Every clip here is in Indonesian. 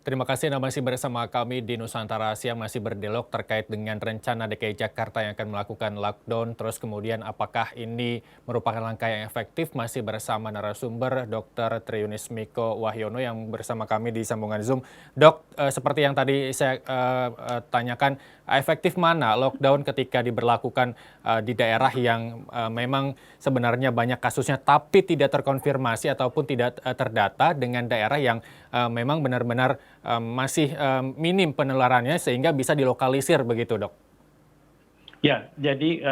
Terima kasih Anda masih bersama kami di Nusantara Siang, masih berdialog terkait dengan rencana DKI Jakarta yang akan melakukan lockdown. Terus kemudian apakah ini merupakan langkah yang efektif? Masih bersama narasumber Dr. Triunis Miko Wahyono yang bersama kami di sambungan Zoom. Dok, seperti yang tadi saya tanyakan, efektif mana lockdown ketika diberlakukan di daerah yang memang sebenarnya banyak kasusnya tapi tidak terkonfirmasi ataupun tidak terdata dengan daerah yang memang benar-benar masih minim penularannya sehingga bisa dilokalisir begitu, Dok? Ya, jadi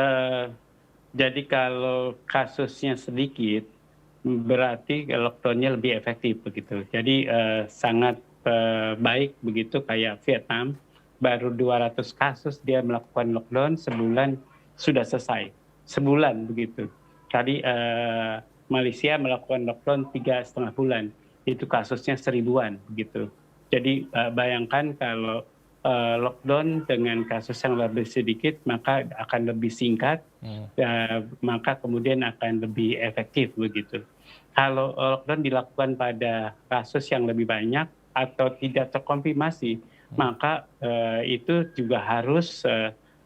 kalau kasusnya sedikit, berarti lockdown-nya lebih efektif begitu. Jadi sangat baik begitu kayak Vietnam, baru 200 kasus dia melakukan lockdown sebulan sudah selesai. Sebulan begitu. Tadi Malaysia melakukan lockdown 3,5 bulan, itu kasusnya 1000-an begitu. Jadi bayangkan kalau lockdown dengan kasus yang lebih sedikit maka akan lebih singkat, maka kemudian akan lebih efektif begitu. Kalau lockdown dilakukan pada kasus yang lebih banyak atau tidak terkonfirmasi, maka itu juga harus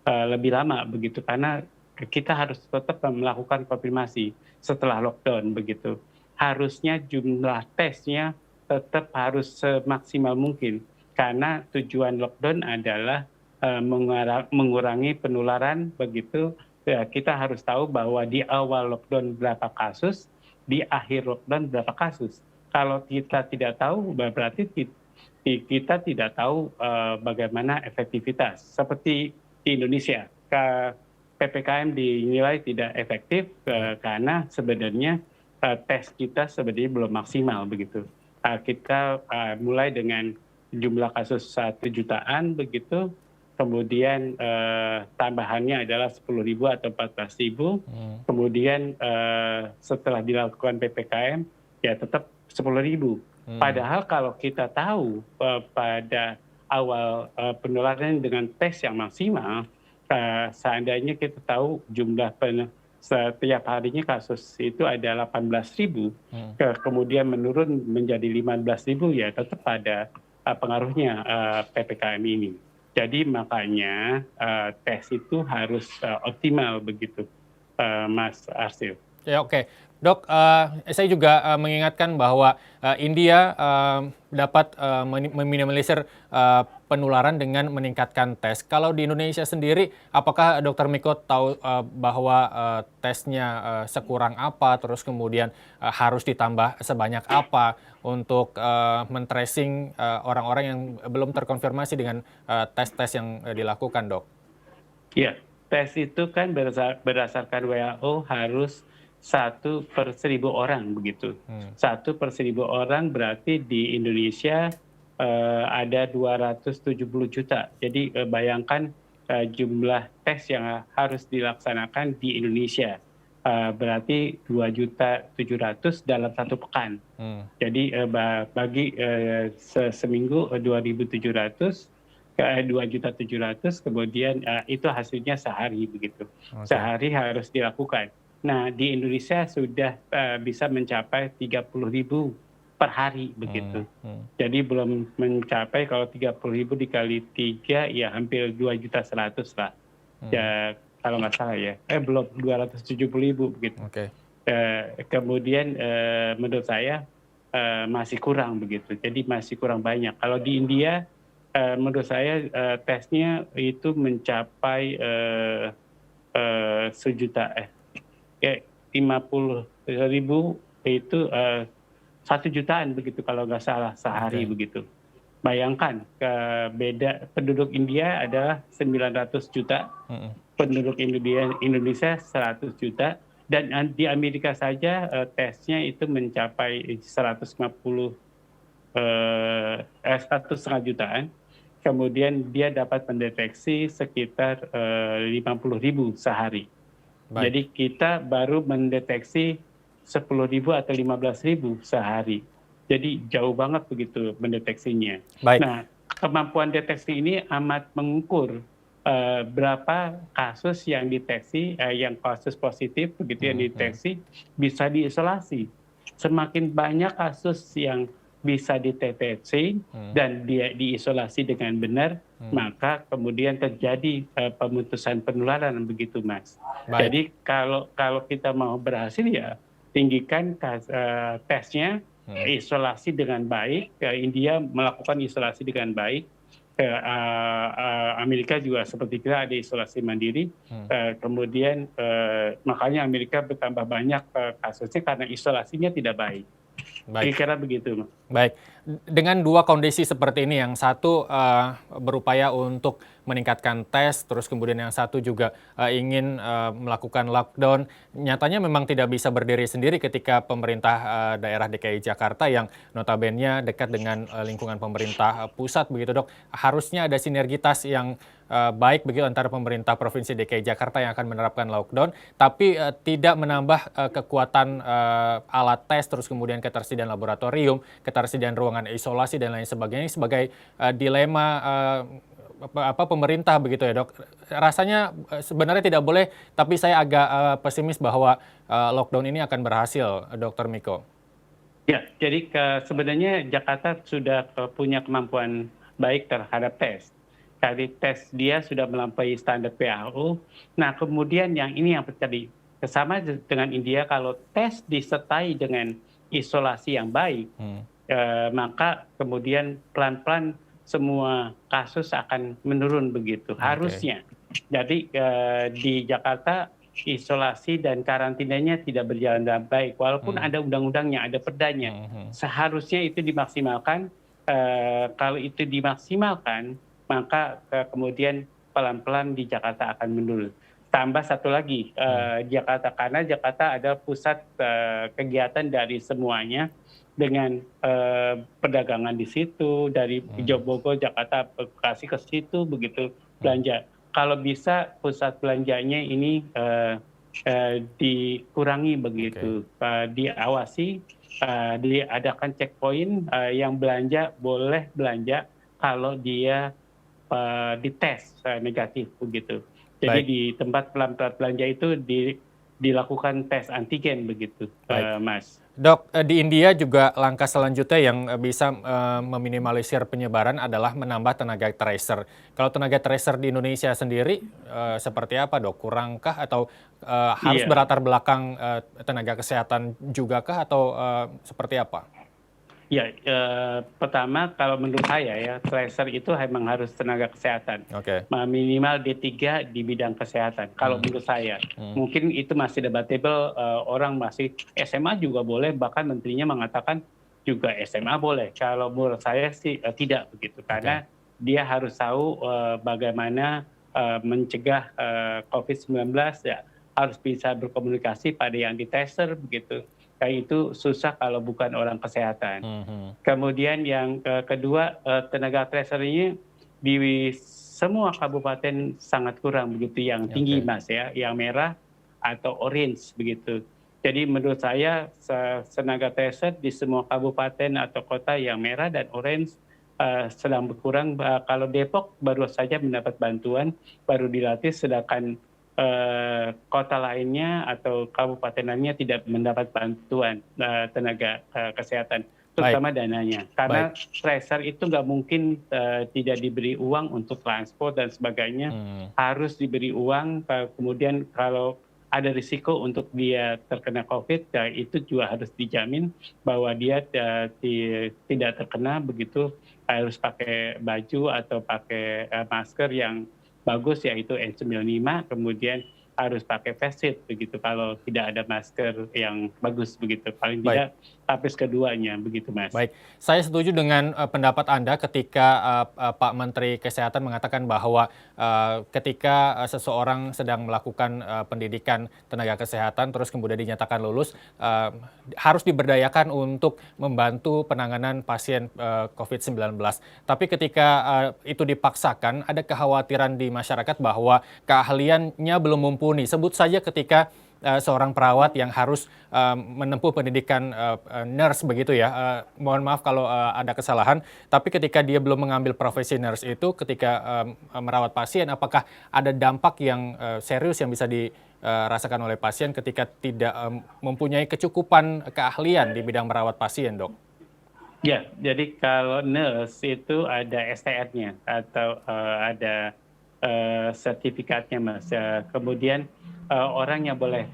lebih lama begitu karena kita harus tetap melakukan konfirmasi setelah lockdown begitu. Harusnya jumlah tesnya tetap harus semaksimal mungkin karena tujuan lockdown adalah mengurangi penularan begitu. Ya, kita harus tahu bahwa di awal lockdown berapa kasus, di akhir lockdown berapa kasus. Kalau kita tidak tahu, berarti kita tidak tahu bagaimana efektivitas. Seperti di Indonesia, PPKM dinilai tidak efektif karena sebenarnya tes kita sebenarnya belum maksimal begitu. Kita mulai dengan jumlah kasus 1 jutaan begitu, kemudian tambahannya adalah 10.000 atau 14.000, kemudian setelah dilakukan PPKM ya tetap 10.000. Padahal kalau kita tahu pada awal penularan dengan tes yang maksimal, seandainya kita tahu jumlah setiap harinya kasus itu ada 18.000, kemudian menurun menjadi 15.000, ya tetap ada pengaruhnya PPKM ini. Jadi makanya tes itu harus optimal begitu, Mas Arsil. Ya, oke. Dok, saya juga mengingatkan bahwa India dapat meminimalisir penularan dengan meningkatkan tes. Kalau di Indonesia sendiri, apakah Dokter Miko tahu bahwa tesnya sekurang apa, terus kemudian harus ditambah sebanyak apa untuk men-tracing orang-orang yang belum terkonfirmasi dengan tes-tes yang dilakukan, Dok? Ya, tes itu kan berdasarkan WHO harus 1/1000 orang begitu. 1/1000 orang berarti di Indonesia ada 270 juta. Jadi bayangkan jumlah tes yang harus dilaksanakan di Indonesia. Berarti 2.700.000 dalam 1 pekan. Jadi bagi seminggu 2.700, 2.700.000, kemudian itu hasilnya sehari begitu. Sehari harus dilakukan. Nah, di Indonesia sudah bisa mencapai 30.000 per hari begitu. Jadi belum mencapai, kalau 30.000 dikali 3 ya hampir 2.100.000 lah. Ya, kalau nggak salah ya. Belum 270.000 begitu. Kemudian menurut saya masih kurang begitu. Jadi masih kurang banyak. Kalau di India menurut saya tesnya itu mencapai 50.000 itu 1 jutaan begitu kalau nggak salah sehari begitu. Bayangkan beda, penduduk India adalah 900 juta, penduduk Indonesia 100 juta, dan di Amerika saja tesnya itu mencapai 1,5 jutaan. Kemudian dia dapat mendeteksi sekitar 50.000 sehari. Jadi kita baru mendeteksi 10.000 atau 15.000 sehari. Jadi jauh banget begitu mendeteksinya. Nah, kemampuan deteksi ini amat mengukur berapa kasus yang deteksi, yang kasus positif begitu yang deteksi bisa diisolasi. Semakin banyak kasus yang bisa dideteksi dan dia diisolasi dengan benar, maka kemudian terjadi pemutusan penularan begitu, Mas. Baik. Jadi kalau kita mau berhasil ya tinggikan tesnya, isolasi dengan baik. India melakukan isolasi dengan baik. Amerika juga seperti kita ada isolasi mandiri. Kemudian makanya Amerika bertambah banyak kasusnya karena isolasinya tidak baik. Baik. Kira-kira begitu. Baik, dengan dua kondisi seperti ini, yang satu berupaya untuk meningkatkan tes, terus kemudian yang satu juga ingin melakukan lockdown, nyatanya memang tidak bisa berdiri sendiri ketika pemerintah daerah DKI Jakarta yang notabene dekat dengan lingkungan pemerintah pusat, begitu Dok. Harusnya ada sinergitas yang baik begitu antara pemerintah Provinsi DKI Jakarta yang akan menerapkan lockdown, tapi tidak menambah kekuatan alat tes, terus kemudian ketersediaan laboratorium, ketersediaan ruangan isolasi dan lain sebagainya sebagai dilema pemerintah begitu ya Dok. Rasanya sebenarnya tidak boleh, tapi saya agak pesimis bahwa lockdown ini akan berhasil, Dr. Miko. Ya, jadi sebenarnya Jakarta sudah punya kemampuan baik terhadap tes. Dari tes dia sudah melampaui standar WHO. Nah, kemudian yang terjadi sama dengan India, kalau tes disertai dengan isolasi yang baik, maka kemudian pelan-pelan semua kasus akan menurun begitu, harusnya. Jadi di Jakarta isolasi dan karantinanya tidak berjalan dengan baik, walaupun ada undang-undangnya, ada perdanya. Seharusnya itu dimaksimalkan. Kalau itu dimaksimalkan, maka kemudian pelan-pelan di Jakarta akan menurun. Tambah satu lagi, Jakarta, karena Jakarta ada pusat kegiatan dari semuanya, dengan perdagangan di situ, dari Bogor, Jakarta, Bekasi ke situ, begitu belanja. Kalau bisa pusat belanjanya ini dikurangi begitu, diawasi, diadakan checkpoint, yang belanja boleh belanja kalau dia dites negatif begitu. Jadi di tempat belanja itu dilakukan tes antigen begitu, Mas. Dok, di India juga langkah selanjutnya yang bisa meminimalisir penyebaran adalah menambah tenaga tracer. Kalau tenaga tracer di Indonesia sendiri seperti apa Dok? Kurangkah atau harus berlatar belakang tenaga kesehatan juga kah atau seperti apa? Ya, pertama kalau menurut saya ya, tracer itu memang harus tenaga kesehatan. Minimal D3 di bidang kesehatan. Kalau menurut saya, mungkin itu masih debatable, orang masih SMA juga boleh, bahkan menterinya mengatakan juga SMA boleh. Kalau menurut saya sih tidak begitu, karena dia harus tahu bagaimana mencegah COVID-19, ya harus bisa berkomunikasi pada yang di-tracer begitu. Kayak itu susah kalau bukan orang kesehatan. Kemudian yang kedua, tenaga tracer ini di semua kabupaten sangat kurang begitu, yang tinggi Mas ya, yang merah atau orange begitu. Jadi menurut saya tenaga tracer di semua kabupaten atau kota yang merah dan orange sedang berkurang. Kalau Depok baru saja mendapat bantuan, baru dilatih, sedangkan kota lainnya atau kabupaten lainnya tidak mendapat bantuan tenaga kesehatan, terutama dananya. Karena tracer itu nggak mungkin tidak diberi uang untuk transport dan sebagainya, harus diberi uang. Kemudian kalau ada risiko untuk dia terkena COVID, itu juga harus dijamin bahwa dia tidak terkena begitu, harus pakai baju atau pakai masker yang bagus, yaitu N95, kemudian harus pakai face shield begitu kalau tidak ada masker yang bagus begitu, paling tidak lapis keduanya begitu Mas. Baik, saya setuju dengan pendapat Anda ketika Pak Menteri Kesehatan mengatakan bahwa ketika seseorang sedang melakukan pendidikan tenaga kesehatan terus kemudian dinyatakan lulus, harus diberdayakan untuk membantu penanganan pasien COVID-19. Tapi ketika itu dipaksakan, ada kekhawatiran di masyarakat bahwa keahliannya belum mumpuni. Sebut saja ketika seorang perawat yang harus menempuh pendidikan nurse begitu ya. Mohon maaf kalau ada kesalahan, tapi ketika dia belum mengambil profesi nurse itu, ketika merawat pasien, apakah ada dampak yang serius yang bisa dirasakan oleh pasien ketika tidak mempunyai kecukupan keahlian di bidang merawat pasien, Dok? Ya, jadi kalau nurse itu ada STR-nya atau ada sertifikatnya, Mas. Kemudian orang yang boleh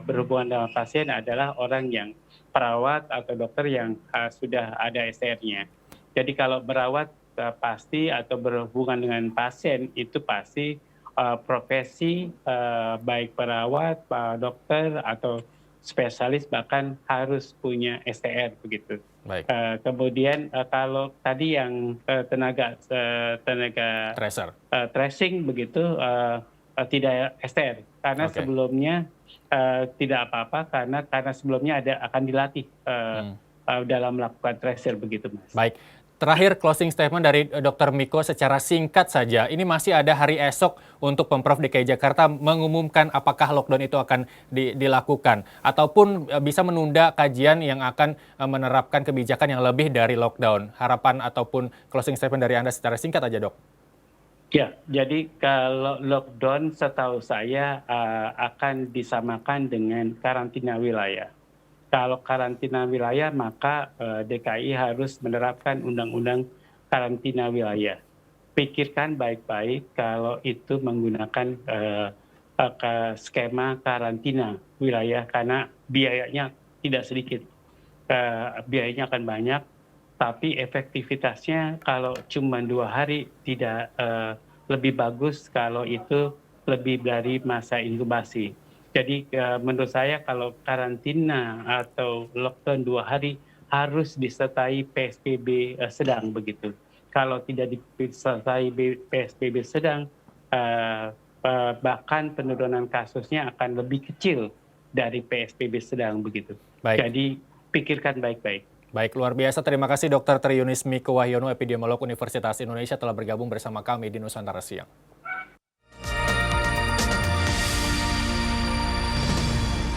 berhubungan dengan pasien adalah orang yang perawat atau dokter yang sudah ada STR-nya. Jadi kalau merawat pasti atau berhubungan dengan pasien itu pasti profesi baik perawat, dokter atau spesialis bahkan harus punya STR begitu. Baik, Kemudian kalau tadi yang tenaga tracer. tracing begitu tidak STR karena Oke. sebelumnya tidak apa-apa karena sebelumnya akan dilatih Hmm. dalam melakukan tracer begitu, Mas. Baik. Terakhir closing statement dari Dr. Miko secara singkat saja. Ini masih ada hari esok untuk Pemprov DKI Jakarta mengumumkan apakah lockdown itu akan dilakukan ataupun bisa menunda kajian yang akan menerapkan kebijakan yang lebih dari lockdown. Harapan ataupun closing statement dari Anda secara singkat aja, Dok. Ya, jadi kalau lockdown setahu saya akan disamakan dengan karantina wilayah. Kalau karantina wilayah maka DKI harus menerapkan undang-undang karantina wilayah. Pikirkan baik-baik kalau itu menggunakan skema karantina wilayah karena biayanya tidak sedikit. Biayanya akan banyak, tapi efektivitasnya kalau cuma 2 hari tidak lebih bagus kalau itu lebih dari masa inkubasi. Jadi menurut saya kalau karantina atau lockdown 2 hari harus disertai PSBB sedang begitu. Kalau tidak disertai PSBB sedang, bahkan penurunan kasusnya akan lebih kecil dari PSBB sedang begitu. Baik. Jadi pikirkan baik-baik. Baik, luar biasa. Terima kasih Dr. Triunis Miko Wahyono, epidemiolog Universitas Indonesia telah bergabung bersama kami di Nusantara Siang.